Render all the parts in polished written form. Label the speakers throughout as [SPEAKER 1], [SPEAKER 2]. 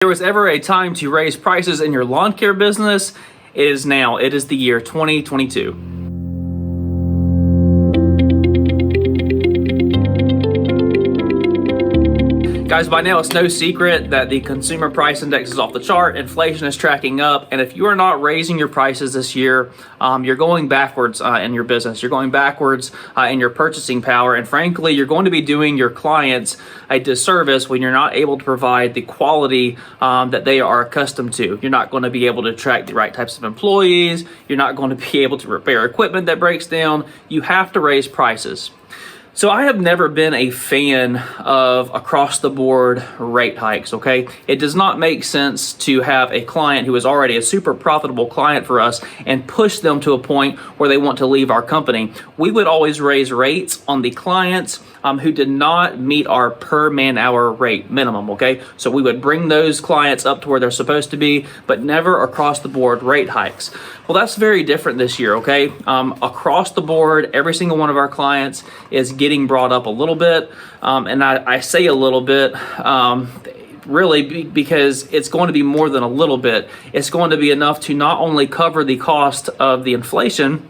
[SPEAKER 1] there was ever a time to raise prices in your lawn care business, it is now. It is the year 2022. Guys, by now it's no secret that the consumer price index is off the chart, inflation is tracking up, and if you are not raising your prices this year, you're going backwards in your business. You're going backwards in your purchasing power, and frankly, you're going to be doing your clients a disservice when you're not able to provide the quality that they are accustomed to. You're not going to be able to attract the right types of employees. You're not going to be able to repair equipment that breaks down. You have to raise prices. So I have never been a fan of across-the-board rate hikes, okay? It does not make sense to have a client who is already a super profitable client for us and push them to a point where they want to leave our company. We would always raise rates on the clients who did not meet our per man-hour rate minimum, okay? So we would bring those clients up to where they're supposed to be, but never across-the-board rate hikes. Well, that's very different this year, okay? Across the board, every single one of our clients is getting brought up a little bit, and I say a little bit really because it's going to be more than a little bit. It's going to be enough to not only cover the cost of the inflation,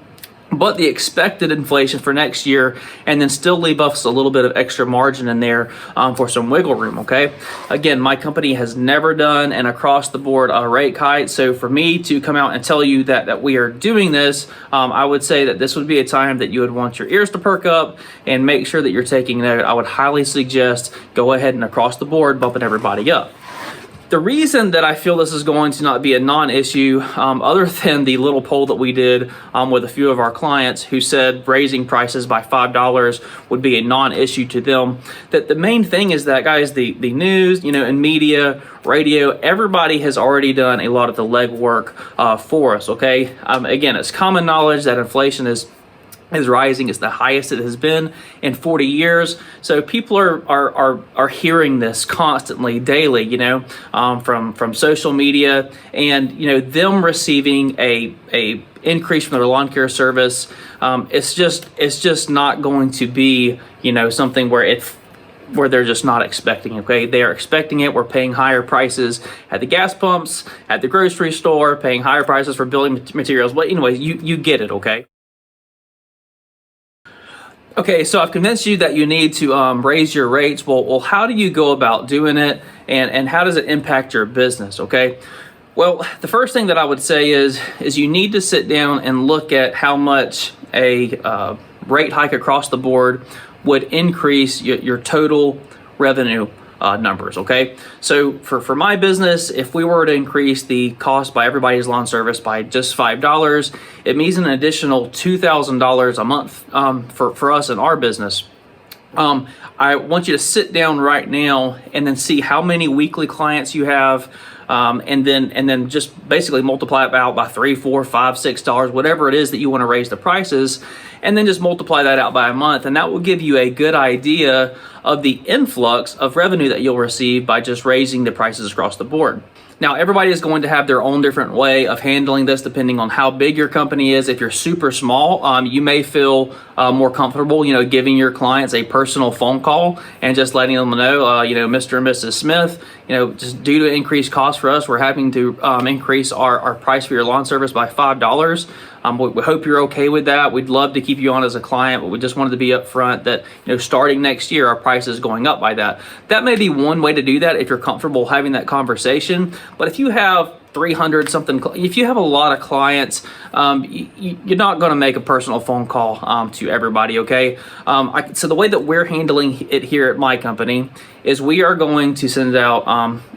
[SPEAKER 1] but the expected inflation for next year, and then still leave us a little bit of extra margin in there for some wiggle room, okay? Again, my company has never done an across-the-board rate hike, so for me to come out and tell you that we are doing this, I would say that this would be a time that you would want your ears to perk up and make sure that you're taking note. I would highly suggest go ahead and across-the-board bumping everybody up. The reason that I feel this is going to not be a non-issue, other than the little poll that we did with a few of our clients who said raising prices by $5 would be a non-issue to them, that the main thing is that, guys, the news, and media, radio, everybody has already done a lot of the legwork for us, okay? Again, it's common knowledge that inflation is rising. It's the highest it has been in 40 years. So people are hearing this constantly, daily, from social media, and them receiving a increase from their lawn care service. It's just not going to be something where they're just not expecting, okay? They are expecting it. We're paying higher prices at the gas pumps, at the grocery store, paying higher prices for building materials. But anyway, you get it, okay? Okay, so I've convinced you that you need to raise your rates. Well, how do you go about doing it, and how does it impact your business, okay? Well, the first thing that I would say is you need to sit down and look at how much a rate hike across the board would increase your total revenue numbers, okay? So for my business, if we were to increase the cost by everybody's lawn service by just $5, it means an additional $2,000 a month for us in our business. I want you to sit down right now and then see how many weekly clients you have, and then just basically multiply it out by $3, $4, $5, $6, whatever it is that you want to raise the prices, and then just multiply that out by a month, and that will give you a good idea of the influx of revenue that you'll receive by just raising the prices across the board. Now, everybody is going to have their own different way of handling this depending on how big your company is. If you're super small, you may feel more comfortable, giving your clients a personal phone call and just letting them know, Mr. and Mrs. Smith, just due to increased costs for us, we're having to increase our price for your lawn service by $5. We hope you're okay with that. We'd love to keep you on as a client, but we just wanted to be upfront that, starting next year, our price is going up by that. That may be one way to do that if you're comfortable having that conversation. But if you have 300 something, if you have a lot of clients, you're not going to make a personal phone call to everybody, okay? So the way that we're handling it here at my company is we are going to send out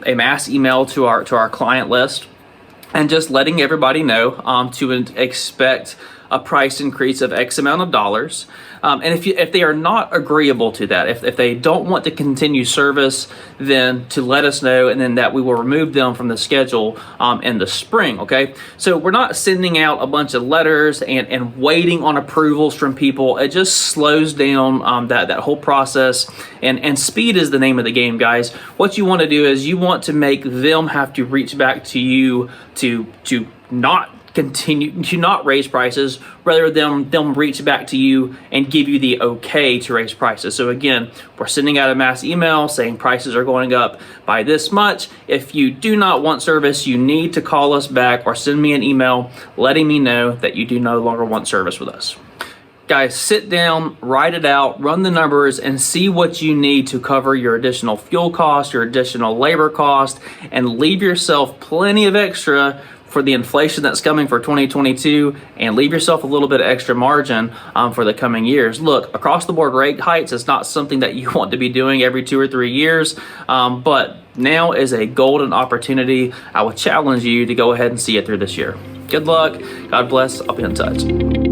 [SPEAKER 1] a mass email to our client list, and just letting everybody know to expect a price increase of X amount of dollars. And if they are not agreeable to that, if they don't want to continue service, then to let us know, and then that we will remove them from the schedule in the spring, okay? So we're not sending out a bunch of letters and waiting on approvals from people. It just slows down that whole process, and speed is the name of the game, guys. What you want to do is you want to make them have to reach back to you to not continue to not raise prices, rather than them reach back to you and give you the okay to raise prices. So again, we're sending out a mass email saying prices are going up by this much. If you do not want service, you need to call us back or send me an email letting me know that you do no longer want service with us. Guys, sit down, write it out, run the numbers, and see what you need to cover your additional fuel cost, your additional labor cost, and leave yourself plenty of extra for the inflation that's coming for 2022, and leave yourself a little bit of extra margin for the coming years. Look, across the board rate hikes is not something that you want to be doing every 2 or 3 years, but now is a golden opportunity. I would challenge you to go ahead and see it through this year. Good luck. God bless. I'll be in touch.